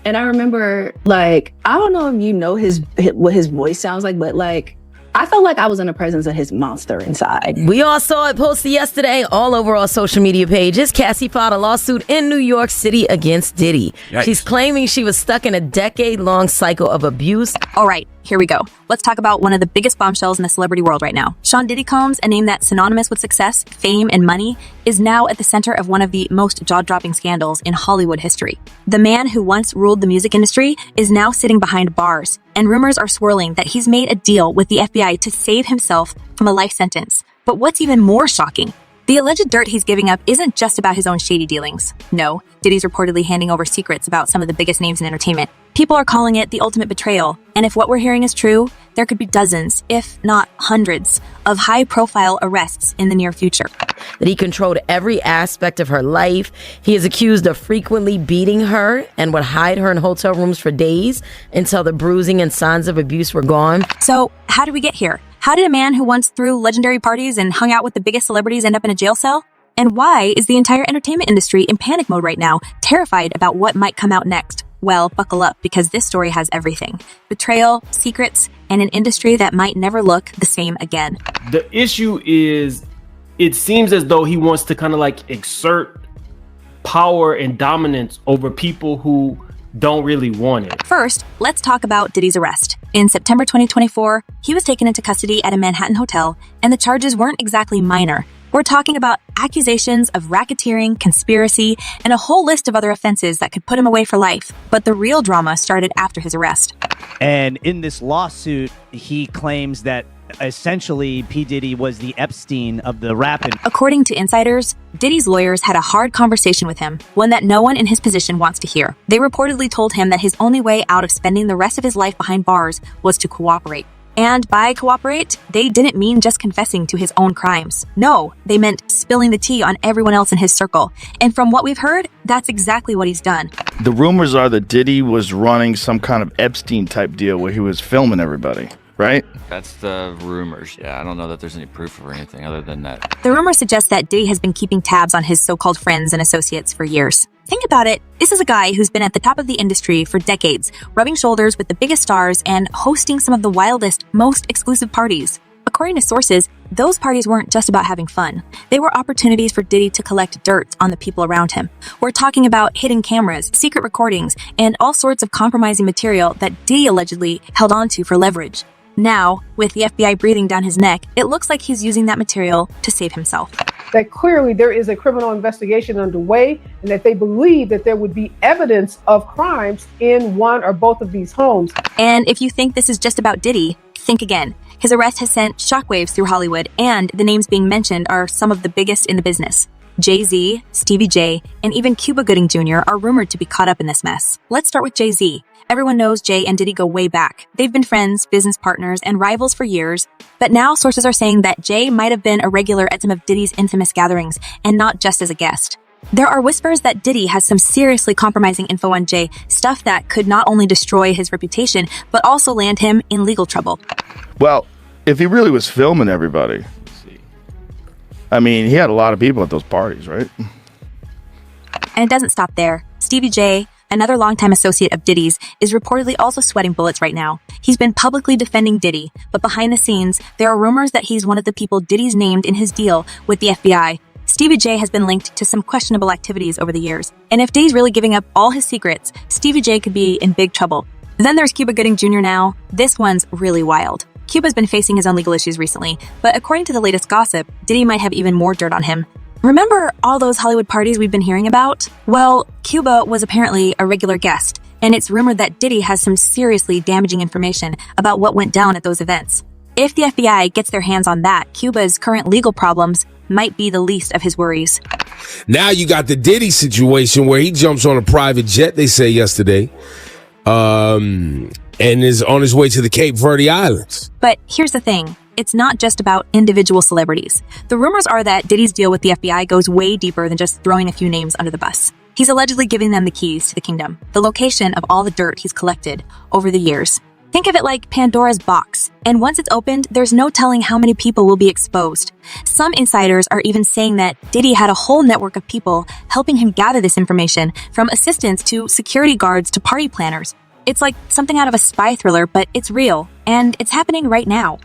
And I remember, I don't know if you know what his voice sounds like, but I felt like I was in the presence of his monster inside. We all saw it posted yesterday all over our social media pages. Cassie filed a lawsuit in New York City against Diddy. Yikes. She's claiming she was stuck in a decade-long cycle of abuse. All right, here we go. Let's talk about one of the biggest bombshells in the celebrity world right now. Sean Diddy Combs, a name that's synonymous with success, fame, and money, is now at the center of one of the most jaw-dropping scandals in Hollywood history. The man who once ruled the music industry is now sitting behind bars, and rumors are swirling that he's made a deal with the FBI to save himself from a life sentence. But what's even more shocking? The alleged dirt he's giving up isn't just about his own shady dealings. No, Diddy's reportedly handing over secrets about some of the biggest names in entertainment. People are calling it the ultimate betrayal, and if what we're hearing is true, there could be dozens, if not hundreds, of high-profile arrests in the near future. That he controlled every aspect of her life. He is accused of frequently beating her and would hide her in hotel rooms for days until the bruising and signs of abuse were gone. So, how did we get here? How did a man who once threw legendary parties and hung out with the biggest celebrities end up in a jail cell? And why is the entire entertainment industry in panic mode right now, terrified about what might come out next? Well, buckle up, because this story has everything. Betrayal, secrets, and an industry that might never look the same again. The issue is, it seems as though he wants to kind of exert power and dominance over people who don't really want it. First, let's talk about Diddy's arrest. In September 2024, he was taken into custody at a Manhattan hotel, and the charges weren't exactly minor. We're talking about accusations of racketeering, conspiracy, and a whole list of other offenses that could put him away for life. But the real drama started after his arrest. And in this lawsuit, he claims that essentially P. Diddy was the Epstein of the rap. According to insiders, Diddy's lawyers had a hard conversation with him, one that no one in his position wants to hear. They reportedly told him that his only way out of spending the rest of his life behind bars was to cooperate. And by cooperate, they didn't mean just confessing to his own crimes. No, they meant spilling the tea on everyone else in his circle. And from what we've heard, that's exactly what he's done. The rumors are that Diddy was running some kind of Epstein-type deal where he was filming everybody, right? That's the rumors. Yeah, I don't know that there's any proof or anything other than that. The rumors suggest that Diddy has been keeping tabs on his so-called friends and associates for years. Think about it. This is a guy who's been at the top of the industry for decades, rubbing shoulders with the biggest stars and hosting some of the wildest, most exclusive parties. According to sources, those parties weren't just about having fun. They were opportunities for Diddy to collect dirt on the people around him. We're talking about hidden cameras, secret recordings, and all sorts of compromising material that Diddy allegedly held onto for leverage. Now, with the FBI breathing down his neck, it looks like he's using that material to save himself. That clearly there is a criminal investigation underway, and that they believe that there would be evidence of crimes in one or both of these homes. And if you think this is just about Diddy, think again. His arrest has sent shockwaves through Hollywood, and the names being mentioned are some of the biggest in the business. Jay-Z, Stevie J, and even Cuba Gooding Jr. are rumored to be caught up in this mess. Let's start with Jay-Z. Everyone knows Jay and Diddy go way back. They've been friends, business partners, and rivals for years. But now sources are saying that Jay might have been a regular at some of Diddy's infamous gatherings, and not just as a guest. There are whispers that Diddy has some seriously compromising info on Jay, stuff that could not only destroy his reputation, but also land him in legal trouble. Well, if he really was filming everybody, I mean, he had a lot of people at those parties, right? And it doesn't stop there. Stevie J, another longtime associate of Diddy's, is reportedly also sweating bullets right now. He's been publicly defending Diddy, but behind the scenes, there are rumors that he's one of the people Diddy's named in his deal with the FBI. Stevie J has been linked to some questionable activities over the years. And if Diddy's really giving up all his secrets, Stevie J could be in big trouble. Then there's Cuba Gooding Jr. now. This one's really wild. Cuba's been facing his own legal issues recently, but according to the latest gossip, Diddy might have even more dirt on him. Remember all those Hollywood parties we've been hearing about? Well, Cuba was apparently a regular guest, and it's rumored that Diddy has some seriously damaging information about what went down at those events. If the FBI gets their hands on that, Cuba's current legal problems might be the least of his worries. Now you got the Diddy situation where he jumps on a private jet, they say yesterday, and is on his way to the Cape Verde Islands. But here's the thing. It's not just about individual celebrities. The rumors are that Diddy's deal with the FBI goes way deeper than just throwing a few names under the bus. He's allegedly giving them the keys to the kingdom, the location of all the dirt he's collected over the years. Think of it like Pandora's box, and once it's opened, there's no telling how many people will be exposed. Some insiders are even saying that Diddy had a whole network of people helping him gather this information, from assistants to security guards to party planners. It's like something out of a spy thriller, but it's real, and it's happening right now.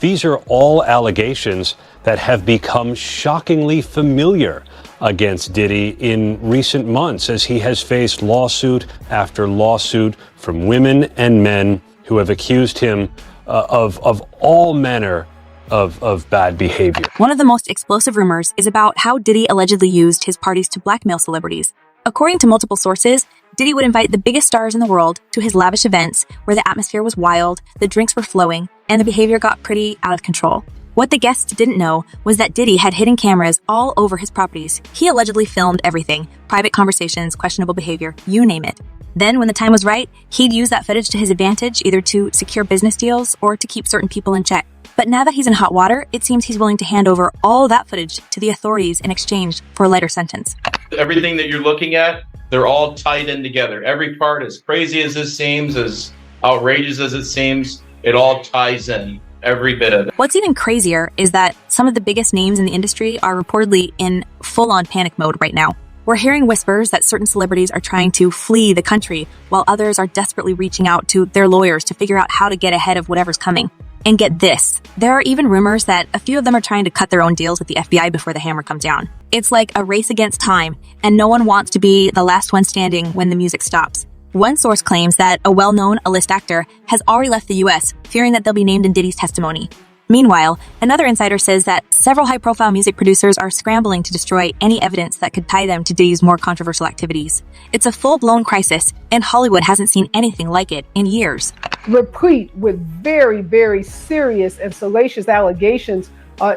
These are all allegations that have become shockingly familiar against Diddy in recent months, as he has faced lawsuit after lawsuit from women and men who have accused him of all manner of bad behavior. One of the most explosive rumors is about how Diddy allegedly used his parties to blackmail celebrities. According to multiple sources, Diddy would invite the biggest stars in the world to his lavish events where the atmosphere was wild, the drinks were flowing, and the behavior got pretty out of control. What the guests didn't know was that Diddy had hidden cameras all over his properties. He allegedly filmed everything: private conversations, questionable behavior, you name it. Then, when the time was right, he'd use that footage to his advantage, either to secure business deals or to keep certain people in check. But now that he's in hot water, it seems he's willing to hand over all that footage to the authorities in exchange for a lighter sentence. Everything that you're looking at, they're all tied in together. Every part, as crazy as this seems, as outrageous as it seems, it all ties in, every bit of it. What's even crazier is that some of the biggest names in the industry are reportedly in full-on panic mode right now. We're hearing whispers that certain celebrities are trying to flee the country, while others are desperately reaching out to their lawyers to figure out how to get ahead of whatever's coming. And get this, there are even rumors that a few of them are trying to cut their own deals with the FBI before the hammer comes down. It's like a race against time, and no one wants to be the last one standing when the music stops. One source claims that a well-known A-list actor has already left the US, fearing that they'll be named in Diddy's testimony. Meanwhile, another insider says that several high-profile music producers are scrambling to destroy any evidence that could tie them to Diddy's more controversial activities. It's a full-blown crisis, and Hollywood hasn't seen anything like it in years. Replete with very, very serious and salacious allegations,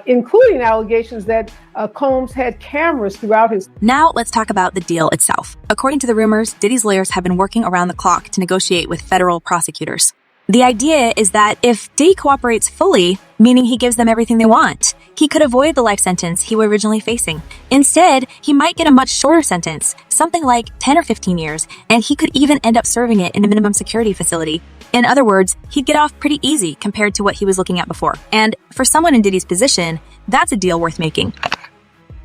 including allegations that Combs had cameras throughout his... Now let's talk about the deal itself. According to the rumors, Diddy's lawyers have been working around the clock to negotiate with federal prosecutors. The idea is that if Diddy cooperates fully, meaning he gives them everything they want, he could avoid the life sentence he was originally facing. Instead, he might get a much shorter sentence, something like 10 or 15 years, and he could even end up serving it in a minimum security facility. In other words, he'd get off pretty easy compared to what he was looking at before. And for someone in Diddy's position, that's a deal worth making.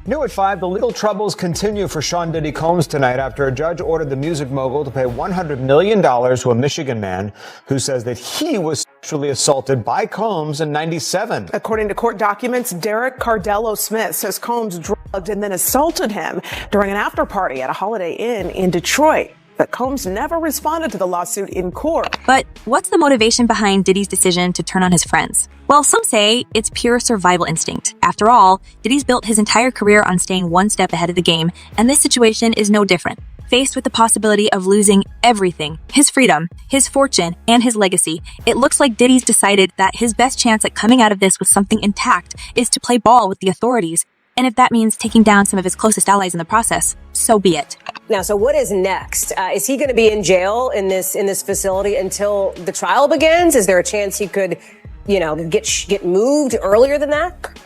New at 5, the legal troubles continue for Sean Diddy Combs tonight after a judge ordered the music mogul to pay $100 million to a Michigan man who says that he was sexually assaulted by Combs in '97. According to court documents, Derek Cardello Smith says Combs drugged and then assaulted him during an after party at a Holiday Inn in Detroit. But Combs never responded to the lawsuit in court. But what's the motivation behind Diddy's decision to turn on his friends? Well, some say it's pure survival instinct. After all, Diddy's built his entire career on staying one step ahead of the game, and this situation is no different. Faced with the possibility of losing everything, his freedom, his fortune, and his legacy, it looks like Diddy's decided that his best chance at coming out of this with something intact is to play ball with the authorities. And if that means taking down some of his closest allies in the process, so be it. Now, so what is next? Is he going to be in jail in this facility until the trial begins? Is there a chance he could, get moved earlier than that?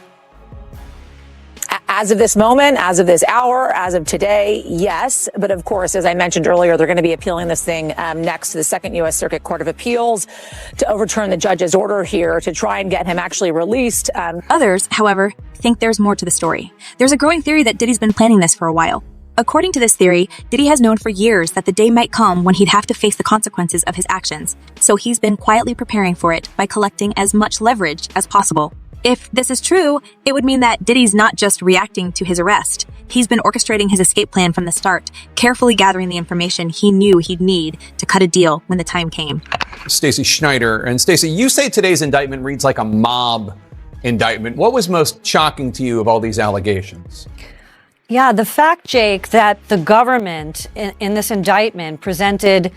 As of this moment, as of this hour, as of today, yes. But of course, as I mentioned earlier, they're going to be appealing this thing next to the Second U.S. Circuit Court of Appeals to overturn the judge's order here to try and get him actually released. Others, however, think there's more to the story. There's a growing theory that Diddy's been planning this for a while. According to this theory, Diddy has known for years that the day might come when he'd have to face the consequences of his actions, so he's been quietly preparing for it by collecting as much leverage as possible. If this is true, it would mean that Diddy's not just reacting to his arrest. He's been orchestrating his escape plan from the start, carefully gathering the information he knew he'd need to cut a deal when the time came. Stacey Schneider. And Stacey, you say today's indictment reads like a mob indictment. What was most shocking to you of all these allegations? Yeah, the fact, Jake, that the government in this indictment presented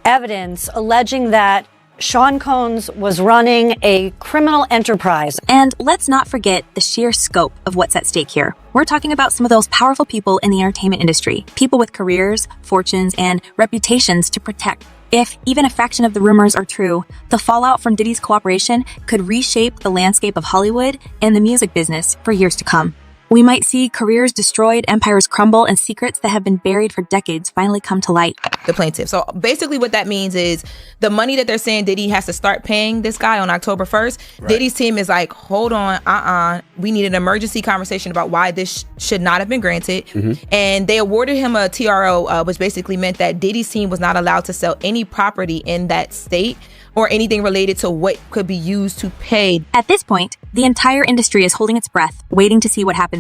evidence alleging that Sean Combs was running a criminal enterprise. And let's not forget the sheer scope of what's at stake here. We're talking about some of those powerful people in the entertainment industry, people with careers, fortunes, and reputations to protect. If even a fraction of the rumors are true, the fallout from Diddy's cooperation could reshape the landscape of Hollywood and the music business for years to come. We might see careers destroyed, empires crumble, and secrets that have been buried for decades finally come to light. The plaintiff. So basically what that means is the money that they're saying Diddy has to start paying this guy on October 1st, right. Diddy's team is like, hold on, we need an emergency conversation about why this should not have been granted. Mm-hmm. And they awarded him a TRO, which basically meant that Diddy's team was not allowed to sell any property in that state or anything related to what could be used to pay. At this point, the entire industry is holding its breath, waiting to see what happens